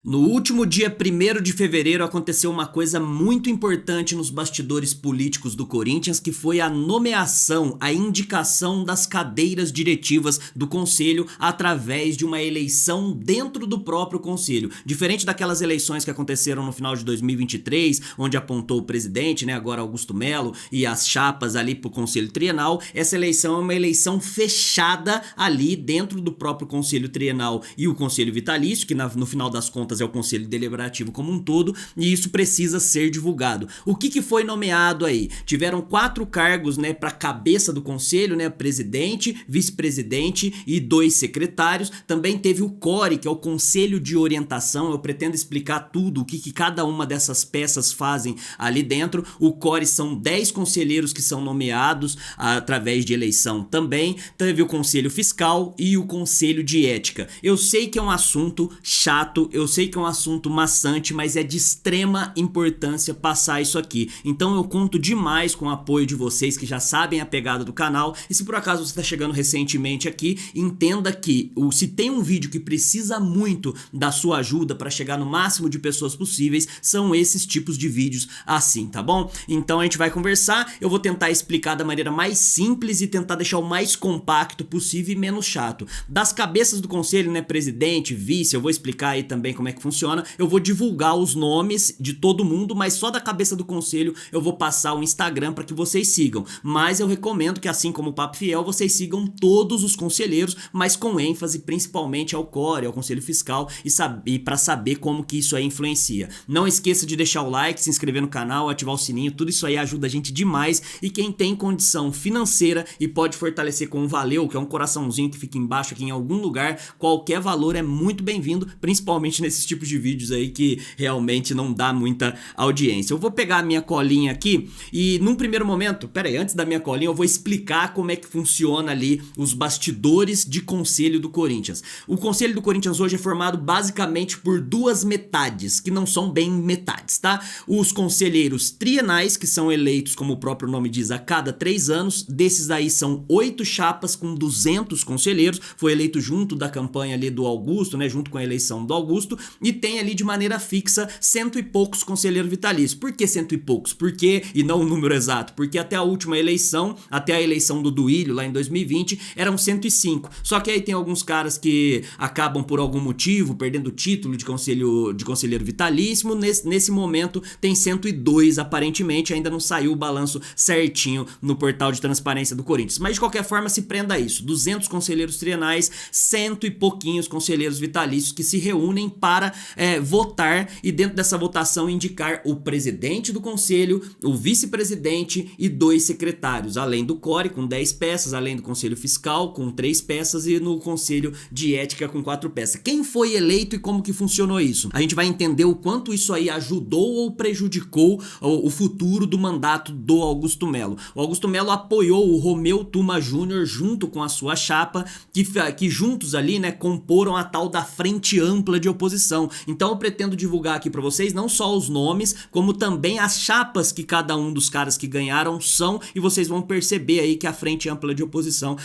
No último dia 1º de fevereiro aconteceu uma coisa muito importante nos bastidores políticos do Corinthians, que foi a nomeação, a indicação das cadeiras diretivas do conselho através de uma eleição dentro do próprio conselho. Diferente daquelas eleições que aconteceram no final de 2023, onde apontou o presidente, agora Augusto Melo, e as chapas ali pro conselho trienal, essa eleição é uma eleição fechada ali dentro do próprio conselho trienal e o conselho vitalício, que no final das contas é o conselho deliberativo como um todo, e isso precisa ser divulgado. O que foi nomeado aí? Tiveram 4 cargos, para cabeça do conselho, presidente, vice-presidente e 2 secretários. Também teve o CORE, que é o conselho de orientação. Eu pretendo explicar tudo, o que cada uma dessas peças fazem ali dentro. O CORE são 10 conselheiros que são nomeados através de eleição também. Teve o conselho fiscal e o conselho de ética. Eu sei que é um assunto chato, eu sei que é um assunto maçante, mas é de extrema importância passar isso aqui. Então eu conto demais com o apoio de vocês que já sabem a pegada do canal. E se por acaso você está chegando recentemente aqui, entenda que se tem um vídeo que precisa muito da sua ajuda para chegar no máximo de pessoas possíveis, são esses tipos de vídeos assim, tá bom? Então a gente vai conversar, eu vou tentar explicar da maneira mais simples e tentar deixar o mais compacto possível e menos chato. Das cabeças do conselho, presidente, vice, eu vou explicar aí também como é que funciona. Eu vou divulgar os nomes de todo mundo, mas só da cabeça do conselho eu vou passar o Instagram para que vocês sigam. Mas eu recomendo que, assim como o Papo Fiel, vocês sigam todos os conselheiros, mas com ênfase principalmente ao CORE, ao Conselho Fiscal, e para saber como que isso aí influencia. Não esqueça de deixar o like, se inscrever no canal, ativar o sininho, tudo isso aí ajuda a gente demais. E quem tem condição financeira e pode fortalecer com um valeu, que é um coraçãozinho que fica embaixo aqui em algum lugar, qualquer valor é muito bem-vindo, principalmente nesses tipos de vídeos aí que realmente não dá muita audiência. Eu vou pegar a minha colinha aqui e num primeiro momento, antes da minha colinha eu vou explicar como é que funciona ali os bastidores de conselho do Corinthians. O conselho do Corinthians hoje é formado basicamente por 2 metades, que não são bem metades, tá? Os conselheiros trienais, que são eleitos, como o próprio nome diz, a cada 3 anos. Desses aí são 8 chapas com 200 conselheiros, foi eleito junto da campanha ali do Augusto, junto com a eleição do Augusto, e tem ali de maneira fixa 100 e poucos conselheiros vitalícios. Por que 100 e poucos? Porque, e não o número exato, porque até a última eleição, até a eleição do Duílio lá em 2020, eram 105. Só que aí tem alguns caras que acabam por algum motivo perdendo o título de conselheiro vitalício. Nesse momento tem 102 aparentemente, ainda não saiu o balanço certinho no portal de transparência do Corinthians. Mas de qualquer forma se prenda a isso, 200 conselheiros trienais, 100 e pouquinhos conselheiros vitalícios que se reúnem para votar e dentro dessa votação indicar o presidente do conselho, o vice-presidente e 2 secretários, além do CORE com 10 peças, além do conselho fiscal com 3 peças e no conselho de ética com 4 peças. Quem foi eleito e como que funcionou isso? A gente vai entender o quanto isso aí ajudou ou prejudicou o futuro do mandato do Augusto Melo. O Augusto Melo apoiou o Romeu Tuma Júnior junto com a sua chapa, que juntos ali, comporam a tal da frente ampla de oposição. Então eu pretendo divulgar aqui para vocês não só os nomes, como também as chapas que cada um dos caras que ganharam são, e vocês vão perceber aí que a frente ampla de oposição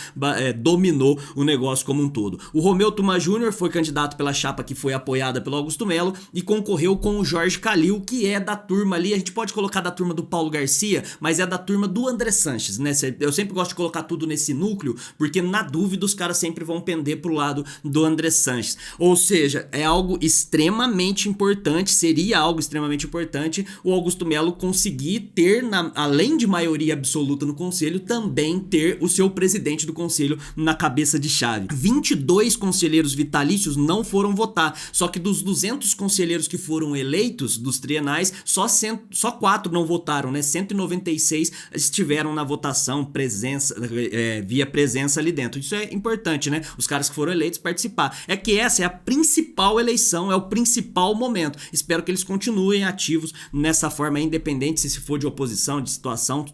dominou o negócio como um todo. O Romeu Tuma Júnior foi candidato pela chapa que foi apoiada pelo Augusto Melo e concorreu com o Jorge Calil, que é da turma ali, a gente pode colocar da turma do Paulo Garcia, mas é da turma do André Sanches, Eu sempre gosto de colocar tudo nesse núcleo, porque na dúvida os caras sempre vão pender pro lado do André Sanches. Ou seja, é algo extremamente importante, seria algo extremamente importante o Augusto Melo conseguir ter, além de maioria absoluta no conselho, também ter o seu presidente do conselho na cabeça de chave. 22 conselheiros vitalícios não foram votar, só que dos 200 conselheiros que foram eleitos, dos trienais, só 4 não votaram, 196 estiveram na votação via presença ali dentro. Isso é importante, Os caras que foram eleitos participar. É que essa é a principal eleição, é o principal momento. Espero que eles continuem ativos nessa forma, independente se for de oposição, de situação,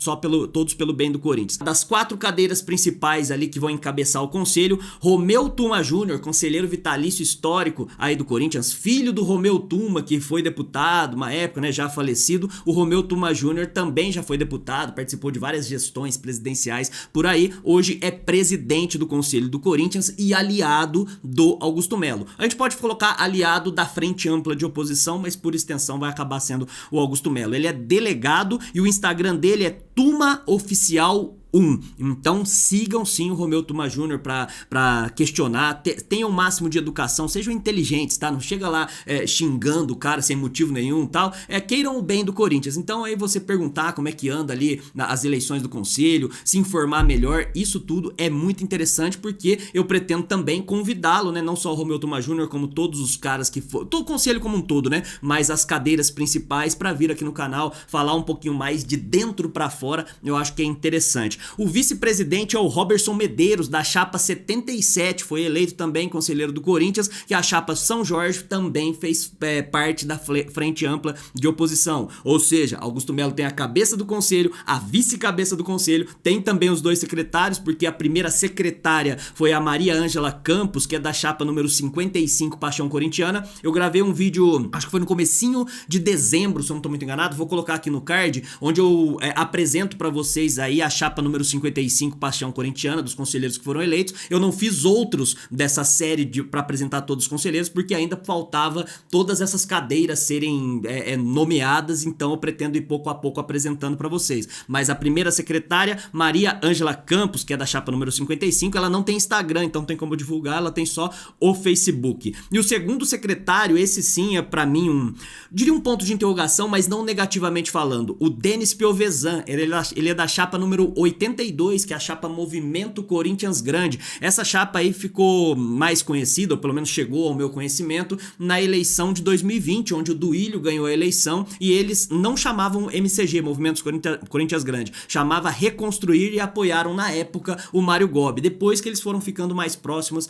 todos pelo bem do Corinthians. Das 4 cadeiras principais ali que vão encabeçar o conselho, Romeu Tuma Júnior, conselheiro vitalício histórico aí do Corinthians, filho do Romeu Tuma, que foi deputado uma época, já falecido. O Romeu Tuma Júnior também já foi deputado, participou de várias gestões presidenciais por aí. Hoje é presidente do conselho do Corinthians e aliado do Augusto Melo. A gente pode colocar aliado delegado da Frente Ampla de Oposição, mas por extensão vai acabar sendo o Augusto Melo. Ele é delegado e o Instagram dele é Tuma Oficial 1. Então sigam sim o Romeu Tuma Júnior pra questionar, tenham o máximo de educação, sejam inteligentes, tá? Não chega lá xingando o cara sem motivo nenhum, tal. Queiram o bem do Corinthians. Então aí você perguntar como é que anda ali as eleições do conselho, se informar melhor, isso tudo é muito interessante, porque eu pretendo também convidá-lo, né? Não só o Romeu Tuma Júnior, como todos os caras que for, todo o conselho como um todo, né? Mas as cadeiras principais, pra vir aqui no canal falar um pouquinho mais de dentro pra fora. Eu acho que é interessante. O vice-presidente é o Roberson Medeiros, da chapa 77, foi eleito também conselheiro do Corinthians, que a chapa São Jorge também fez parte da Frente Ampla de Oposição. Ou seja, Augusto Melo tem a cabeça do conselho, a vice-cabeça do conselho, tem também os dois secretários, porque a primeira secretária foi a Maria Ângela Campos, que é da chapa número 55, Paixão Corintiana. Eu gravei um vídeo, acho que foi no comecinho de dezembro, se eu não tô muito enganado, vou colocar aqui no card, onde eu apresento pra vocês aí a chapa número 55, Paixão Corintiana, dos conselheiros que foram eleitos. Eu não fiz outros dessa série pra apresentar todos os conselheiros, porque ainda faltava todas essas cadeiras serem nomeadas, então eu pretendo ir pouco a pouco apresentando pra vocês. Mas a primeira secretária, Maria Ângela Campos, que é da chapa número 55, ela não tem Instagram, então não tem como divulgar, ela tem só o Facebook. E o segundo secretário, esse sim é pra mim diria um ponto de interrogação, mas não negativamente falando, o Denis Piovesan. Ele é da chapa número 82, que é a chapa Movimento Corinthians Grande. Essa chapa aí ficou mais conhecida, ou pelo menos chegou ao meu conhecimento, na eleição de 2020, onde o Duílio ganhou a eleição e eles não chamavam MCG, Movimentos Corinthians Grande, chamava Reconstruir, e apoiaram na época o Mário Gobi. Depois que eles foram ficando mais próximos,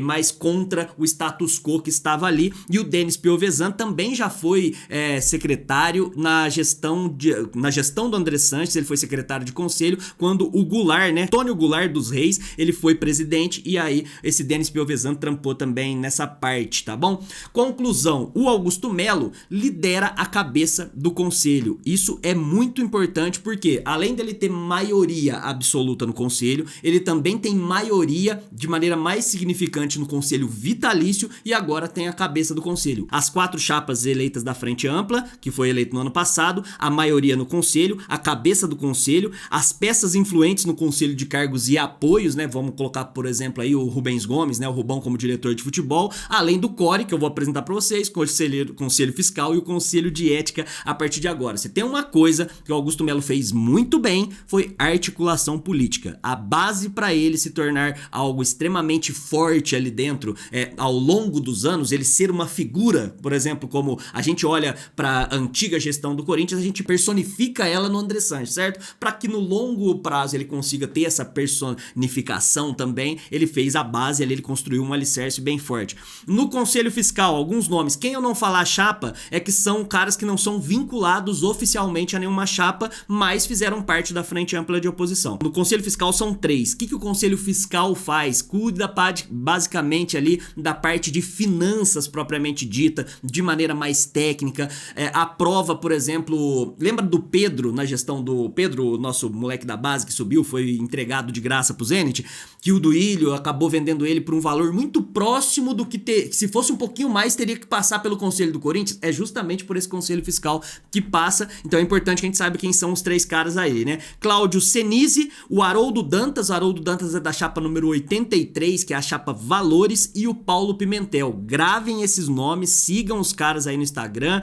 mais contra o status quo que estava ali. E o Denis Piovesan também já foi secretário na gestão do André Sanches. Ele foi secretário de conselho quando o Goulart, né, Antônio Goulart dos Reis, ele foi presidente, e aí esse Denis Piovesan trampou também nessa parte, tá bom? Conclusão, o Augusto Melo lidera a cabeça do conselho. Isso é muito importante porque, além dele ter maioria absoluta no conselho, ele também tem maioria de maneira mais significante no conselho vitalício, e agora tem a cabeça do conselho. As 4 chapas eleitas da Frente Ampla, que foi eleito no ano passado, a maioria no conselho, a cabeça do conselho, as peças influentes no conselho de cargos e apoios, né? Vamos colocar, por exemplo, aí o Rubens Gomes, né? O Rubão como diretor de futebol, além do CORE, que eu vou apresentar para vocês, conselho fiscal e o conselho de ética a partir de agora. Se tem uma coisa que o Augusto Melo fez muito bem, foi articulação política. A base para ele se tornar algo extremamente forte ali dentro, ao longo dos anos, ele ser uma figura, por exemplo, como a gente olha para a antiga gestão do Corinthians, a gente personifica ela no André Sanches, certo? Para que no longo prazo ele consiga ter essa personificação também, ele fez a base ali, ele construiu um alicerce bem forte. No conselho fiscal, alguns nomes, quem eu não falar chapa, é que são caras que não são vinculados oficialmente a nenhuma chapa, mas fizeram parte da Frente Ampla de Oposição. No conselho fiscal são 3. O que o conselho fiscal faz? Cuida basicamente ali da parte de finanças propriamente dita, de maneira mais técnica, aprova, por exemplo, lembra do Pedro, na gestão do Pedro, nosso moleque da base que subiu, foi entregado de graça pro Zenit, que o Duílio acabou vendendo ele por um valor muito próximo do que se fosse um pouquinho mais, teria que passar pelo conselho do Corinthians. É justamente por esse conselho fiscal que passa, então é importante que a gente saiba quem são os 3 caras aí, né? Cláudio Senise, o Haroldo Dantas é da chapa número 83, que é a chapa Valores, e o Paulo Pimentel. Gravem esses nomes, sigam os caras aí no Instagram,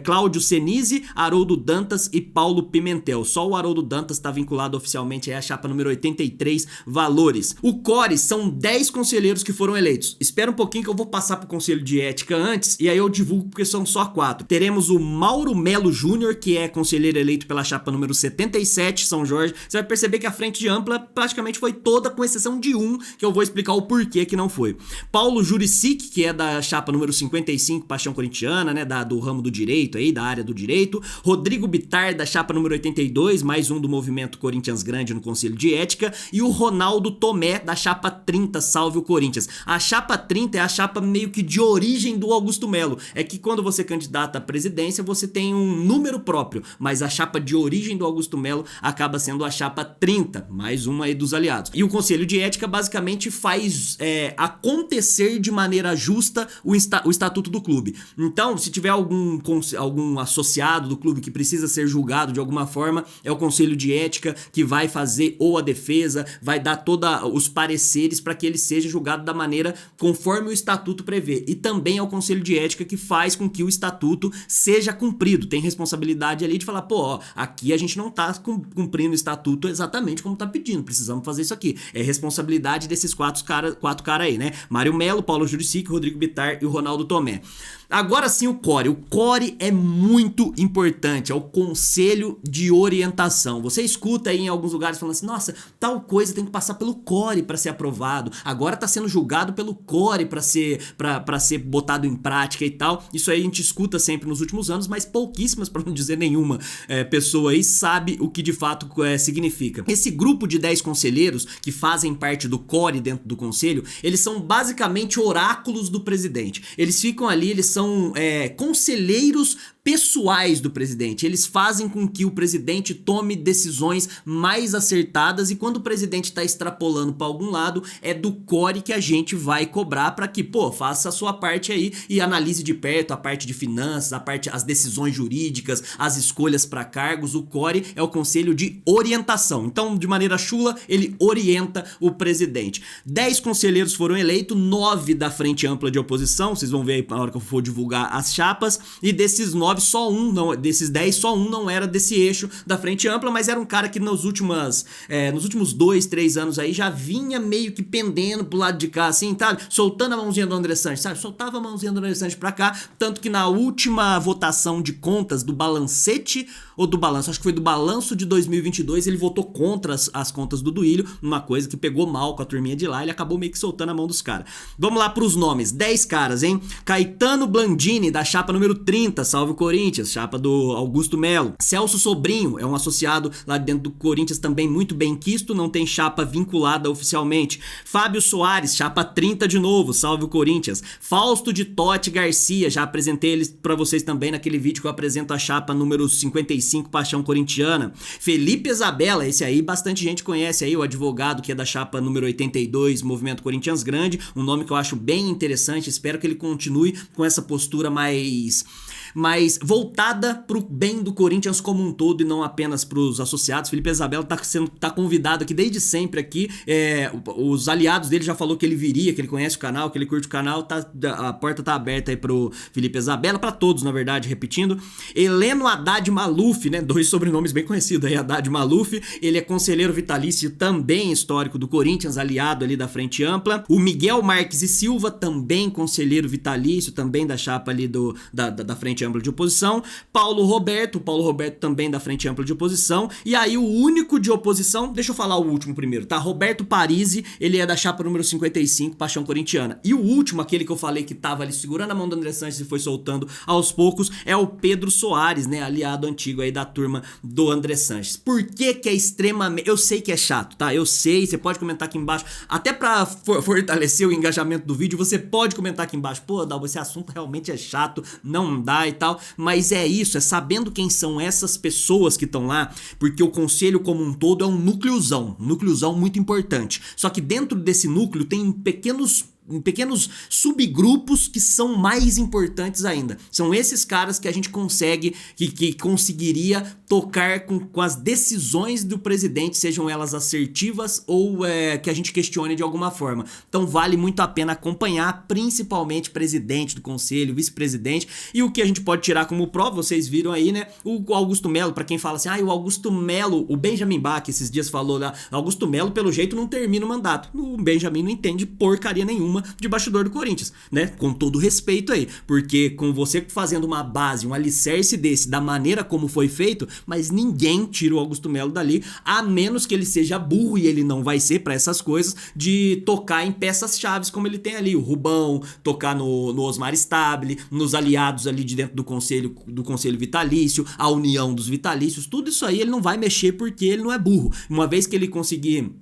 Cláudio Senise, Haroldo Dantas e Paulo Pimentel. Só o Haroldo Dantas está vinculado oficialmente à chapa número 83, Valores. O CORE são 10 conselheiros que foram eleitos. Espera um pouquinho que eu vou passar pro conselho de ética antes, e aí eu divulgo porque são só 4. Teremos o Mauro Melo Júnior, que é conselheiro eleito pela chapa número 77, São Jorge. Você vai perceber que a Frente Ampla praticamente foi toda, com exceção de um, que eu vou explicar o porquê que não foi. Paulo Juricic, que é da chapa número 55, Paixão Corintiana, né, do ramo do direito aí, da área do direito. Rodrigo Bittar, da chapa número 82, mais um do Movimento Corinthians Corinthians Grande no Conselho de Ética, e o Ronaldo Tomé, da chapa 30, Salve o Corinthians. A chapa 30 é a chapa meio que de origem do Augusto Melo. É que quando você candidata à presidência, você tem um número próprio, mas a chapa de origem do Augusto Melo acaba sendo a chapa 30, mais uma aí dos aliados. E o Conselho de Ética basicamente faz acontecer de maneira justa o estatuto do clube. Então, se tiver algum associado do clube que precisa ser julgado de alguma forma, é o Conselho de Ética que vai fazer ou a defesa, vai dar todos os pareceres para que ele seja julgado da maneira conforme o estatuto prevê. E também é o Conselho de Ética que faz com que o estatuto seja cumprido. Tem responsabilidade ali de falar, pô, ó, aqui a gente não tá cumprindo o estatuto exatamente como tá pedindo, precisamos fazer isso aqui. É responsabilidade desses quatro caras aí, né? Mário Melo, Paulo Juricic, Rodrigo Bittar e o Ronaldo Tomé. Agora sim o CORE. O CORE é muito importante, é o Conselho de Orientação. Você escuta aí em alguns lugares falando assim, nossa, tal coisa tem que passar pelo CORE para ser aprovado, agora tá sendo julgado pelo CORE para ser botado em prática e tal. Isso aí a gente escuta sempre nos últimos anos, mas pouquíssimas, para não dizer nenhuma, pessoa aí sabe o que de fato significa. Esse grupo de 10 conselheiros que fazem parte do CORE dentro do conselho, eles são basicamente oráculos do presidente. Eles ficam ali, eles são conselheiros pessoais do presidente. Eles fazem com que o presidente tome decisões mais acertadas, e quando o presidente está extrapolando para algum lado, é do CORE que a gente vai cobrar para que, pô, faça a sua parte aí e analise de perto a parte de finanças, as decisões jurídicas, as escolhas para cargos. O CORE é o Conselho de Orientação. Então, de maneira chula, ele orienta o presidente. 10 conselheiros foram eleitos, 9 da Frente Ampla de Oposição, vocês vão ver aí na hora que eu for divulgar as chapas, e desses 9, desses 10, só um não era desse eixo da Frente Ampla, mas era um cara que nos últimos 2, 3 anos aí já vinha meio que pendendo pro lado de cá, assim, sabe? Soltando a mãozinha do André Sanches, sabe? Soltava a mãozinha do André Sanches pra cá, tanto que na última votação de contas do balancete, ou do balanço, acho que foi do balanço de 2022, ele votou contra as contas do Duílio, uma coisa que pegou mal com a turminha de lá, ele acabou meio que soltando a mão dos caras. Vamos lá pros nomes, 10 caras, hein? Caetano Blandini, da chapa número 30, Salve o Corinthians, chapa do Augusto Melo. Celso Sobrinho, é um associado lá dentro do Corinthians também muito bem quisto, não tem chapa vinculada oficialmente. Fábio Soares, chapa 30 de novo, Salve o Corinthians. Fausto de Totti Garcia, já apresentei eles pra vocês também naquele vídeo que eu apresento a chapa número 55, Paixão Corintiana. Felipe Isabella, esse aí bastante gente conhece aí, o advogado que é da chapa número 82, Movimento Corinthians Grande, um nome que eu acho bem interessante, espero que ele continue com essa postura mais voltada pro bem do Corinthians como um todo e não apenas pros associados. Felipe Isabella tá convidado aqui desde sempre aqui, os aliados dele já falou que ele viria, que ele conhece o canal, que ele curte o canal, a porta tá aberta aí pro Felipe Isabella, pra todos na verdade, repetindo. Heleno Haddad Maluf, né, 2 sobrenomes bem conhecidos aí, Haddad Maluf, ele é conselheiro vitalício também histórico do Corinthians, aliado ali da Frente Ampla. O Miguel Marques e Silva, também conselheiro vitalício, também da chapa ali da Frente Ampla de Oposição. Paulo Roberto também da Frente Ampla de Oposição. E aí o único de oposição, deixa eu falar o último primeiro, tá? Roberto Parisi, ele é da chapa número 55, Paixão Corintiana. E o último, aquele que eu falei que tava ali segurando a mão do André Sanches e foi soltando aos poucos, é o Pedro Soares, né? Aliado antigo aí da turma do André Sanches. Por que que é extremamente... Eu sei que é chato, tá? Eu sei, você pode comentar aqui embaixo, até pra fortalecer o engajamento do vídeo, você pode comentar aqui embaixo, pô, Dalbo, esse assunto realmente é chato, não dá e tal, mas é isso, é sabendo quem são essas pessoas que estão lá, porque o conselho como um todo é um núcleozão muito importante. Só que dentro desse núcleo tem pequenos subgrupos que são mais importantes ainda. São esses caras que a gente consegue, que conseguiria tocar com as decisões do presidente, sejam elas assertivas ou que a gente questione de alguma forma. Então vale muito a pena acompanhar, principalmente presidente do conselho, vice-presidente, e o que a gente pode tirar como prova, vocês viram aí, né? O Augusto Melo, pra quem fala assim, o Augusto Melo, o Benjamin Bach esses dias falou lá, Augusto Melo pelo jeito não termina o mandato. O Benjamin não entende porcaria nenhuma nenhuma de bastidor do Corinthians, né? Com todo respeito aí, porque com você fazendo uma base, um alicerce desse, da maneira como foi feito, mas ninguém tira o Augusto Melo dali, a menos que ele seja burro, e ele não vai ser pra essas coisas, de tocar em peças chaves como ele tem ali, o Rubão, tocar no Osmar Stabile, nos aliados ali de dentro do conselho vitalício, a união dos vitalícios, tudo isso aí ele não vai mexer porque ele não é burro. Uma vez que ele conseguir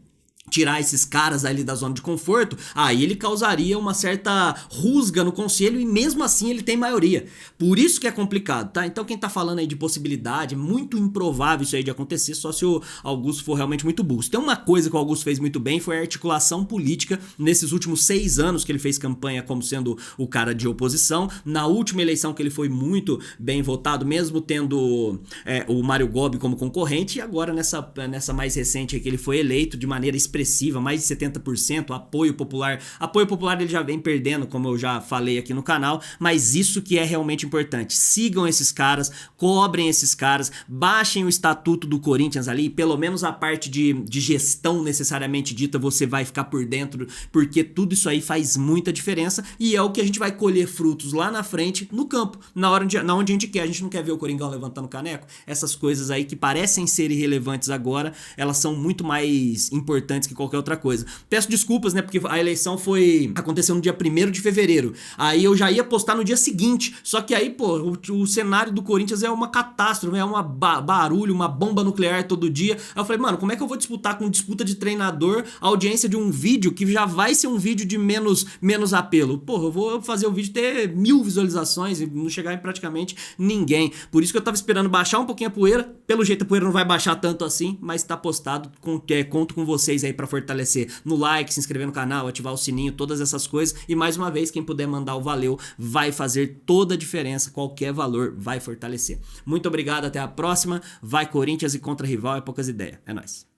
tirar esses caras ali da zona de conforto, aí ele causaria uma certa rusga no conselho e mesmo assim ele tem maioria. Por isso que é complicado, tá? Então quem tá falando aí de possibilidade, é muito improvável isso aí de acontecer, só se o Augusto for realmente muito burro. Se tem uma coisa que o Augusto fez muito bem, foi a articulação política nesses últimos 6 anos que ele fez campanha como sendo o cara de oposição. Na última eleição que ele foi muito bem votado, mesmo tendo o Mário Gobi como concorrente, e agora nessa mais recente aí que ele foi eleito de maneira expressiva, mais de 70%, apoio popular. Apoio popular ele já vem perdendo, como eu já falei aqui no canal, mas isso que é realmente importante. Sigam esses caras, cobrem esses caras, baixem o estatuto do Corinthians ali, pelo menos a parte de gestão necessariamente dita você vai ficar por dentro, porque tudo isso aí faz muita diferença e é o que a gente vai colher frutos lá na frente, no campo, na onde a gente quer. A gente não quer ver o Coringão levantando caneco. Essas coisas aí que parecem ser irrelevantes agora, elas são muito mais importantes que qualquer outra coisa. Peço desculpas, né, porque a eleição aconteceu no dia 1º de fevereiro. Aí eu já ia postar no dia seguinte, só que aí, pô, o cenário do Corinthians é uma catástrofe, é uma barulho, uma bomba nuclear todo dia. Aí eu falei, mano, como é que eu vou disputar com disputa de treinador a audiência de um vídeo que já vai ser um vídeo de menos apelo? Porra, eu vou fazer o vídeo ter 1000 visualizações e não chegar em praticamente ninguém. Por isso que eu tava esperando baixar um pouquinho a poeira. Pelo jeito a poeira não vai baixar tanto assim, mas tá postado. Conto com vocês aí pra fortalecer no like, se inscrever no canal, ativar o sininho, todas essas coisas. E mais uma vez, quem puder mandar o valeu vai fazer toda a diferença. Qualquer valor vai fortalecer. Muito obrigado, até a próxima. Vai Corinthians e contra rival é poucas ideias. É nóis.